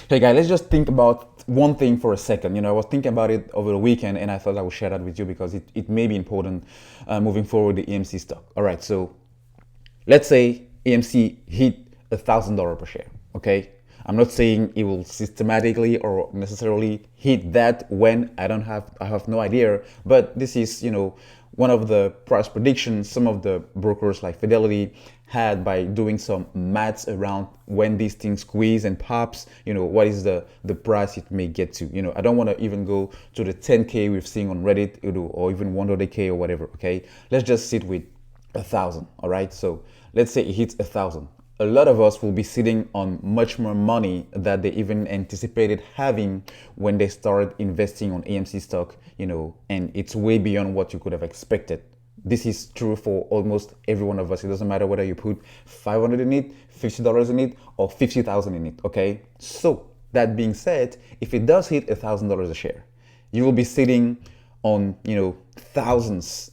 Hey guys, let's just think about one thing for a second. I was thinking about it over the weekend and I thought I would share that with you because it may be important moving forward the AMC stock. All right, so let's say AMC hit $1,000 per share. Okay, I'm not saying it will systematically or necessarily hit that when I have no idea, but this is one of the price predictions some of the brokers like Fidelity had by doing some maths around when these things squeeze and pops, what is the price it may get to. I don't want to even go to the 10K we've seen on Reddit, or even 100K or whatever. Okay, let's just sit with 1,000. All right, so let's say it hits 1,000. A lot of us will be sitting on much more money that they even anticipated having when they started investing on AMC stock, and it's way beyond what you could have expected. This is true for almost every one of us. It doesn't matter whether you put 500 in it, $50 in it, or 50,000 in it. Okay. So that being said, if it does hit $1,000 a share, you will be sitting on thousands,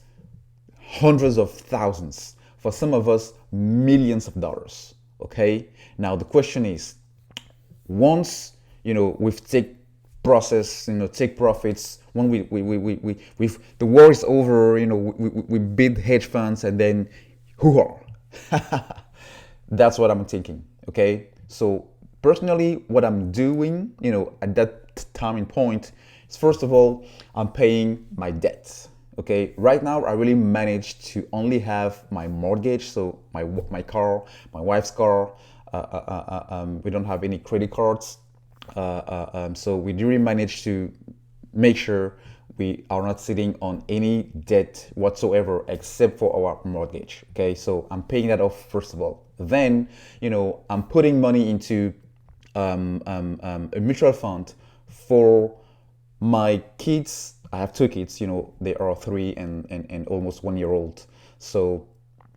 hundreds of thousands, for some of us millions of dollars. Okay, now the question is, once we've take profits, when we've the war is over, we beat hedge funds, and then hoo that's what I'm thinking. Okay, so personally what I'm doing at that timing point is, first of all, I'm paying my debts. Okay, right now I really managed to only have my mortgage, so my car, my wife's car. We don't have any credit cards, so we really managed to make sure we are not sitting on any debt whatsoever except for our mortgage. Okay, so I'm paying that off first of all. Then I'm putting money into a mutual fund for my kids. I have two kids, they are 3 and almost 1 year old. So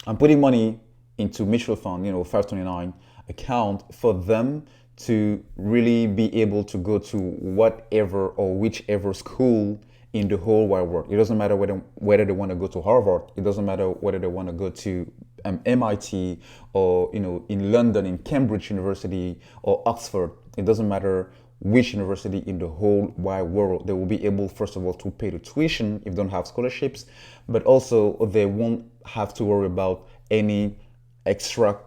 I'm putting money into mutual fund, 529 account for them to really be able to go to whatever or whichever school in the whole wide world. It doesn't matter whether they want to go to Harvard. It doesn't matter whether they want to go to MIT, or in London, in Cambridge University or Oxford. It doesn't matter which university in the whole wide world. They will be able, first of all, to pay the tuition if they don't have scholarships, but also they won't have to worry about any extra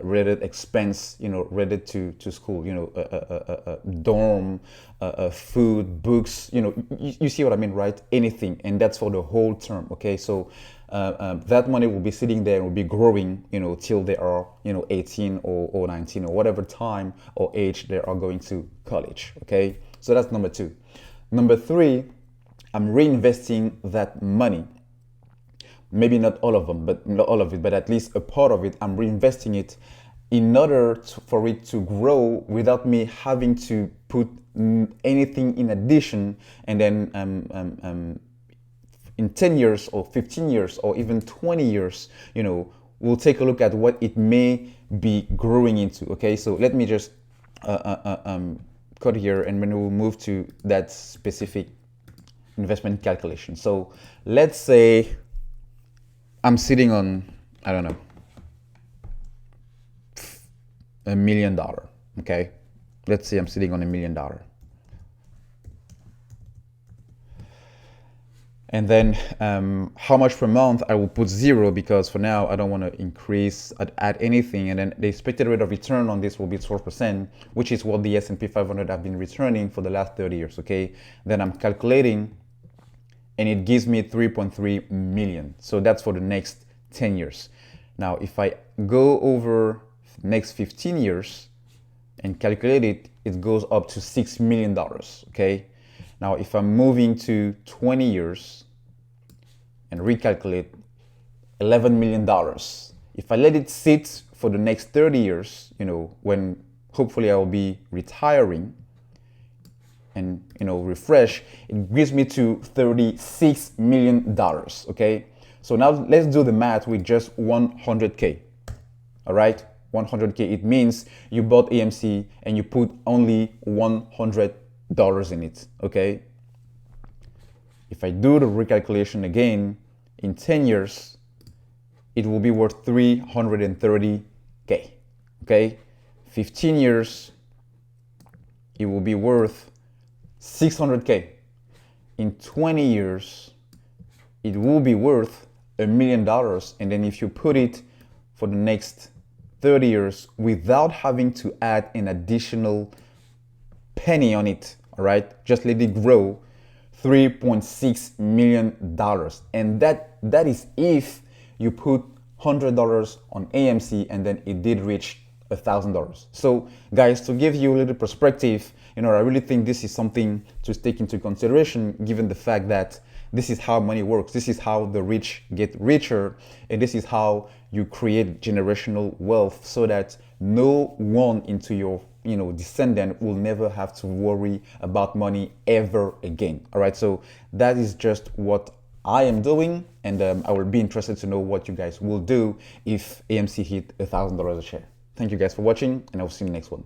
related expense, related to school, dorm, food, books, you see what I mean, right? Anything, and that's for the whole term. Okay, so that money will be sitting there and will be growing, till they are, 18 or 19 or whatever time or age they are going to college. Okay, so that's number 2. Number 3, I'm reinvesting that money. Maybe not all of them, but not all of it, but at least a part of it. I'm reinvesting it in order for it to grow without me having to put anything in addition. And then in 10 years or 15 years or even 20 years, we'll take a look at what it may be growing into. Okay, so let me just cut here, and then we'll move to that specific investment calculation. So let's say I'm sitting on, I don't know, $1 million. Okay, let's say I'm sitting on $1 million. And then how much per month? I will put 0, because for now I don't want to increase, add anything. And then the expected rate of return on this will be 12%, which is what the S&P 500 have been returning for the last 30 years. Okay, then I'm calculating, and it gives me 3.3 million. So that's for the next 10 years. Now, if I go over next 15 years and calculate it, it goes up to $6 million. Okay. Now, if I'm moving to 20 years and recalculate, $11 million. If I let it sit for the next 30 years, when hopefully I will be retiring, and refresh, it gives me to $36 million. Okay, so now let's do the math with just 100K. All right, 100K, it means you bought AMC and you put only $100 in it. Okay, if I do the recalculation again, in 10 years it will be worth 330K. Okay, 15 years, it will be worth 600K. In 20 years, it will be worth $1 million. And then if you put it for the next 30 years without having to add an additional penny on it, all right, just let it grow, $3.6 million. And that is if you put $100 on AMC and then it did reach $1,000. So guys, to give you a little perspective, I really think this is something to take into consideration, given the fact that this is how money works. This is how the rich get richer, and this is how you create generational wealth, so that no one into your descendant will never have to worry about money ever again. All right, so that is just what I am doing, and I will be interested to know what you guys will do if AMC hit $1,000 a share. Thank you guys for watching, and I'll see you in the next one.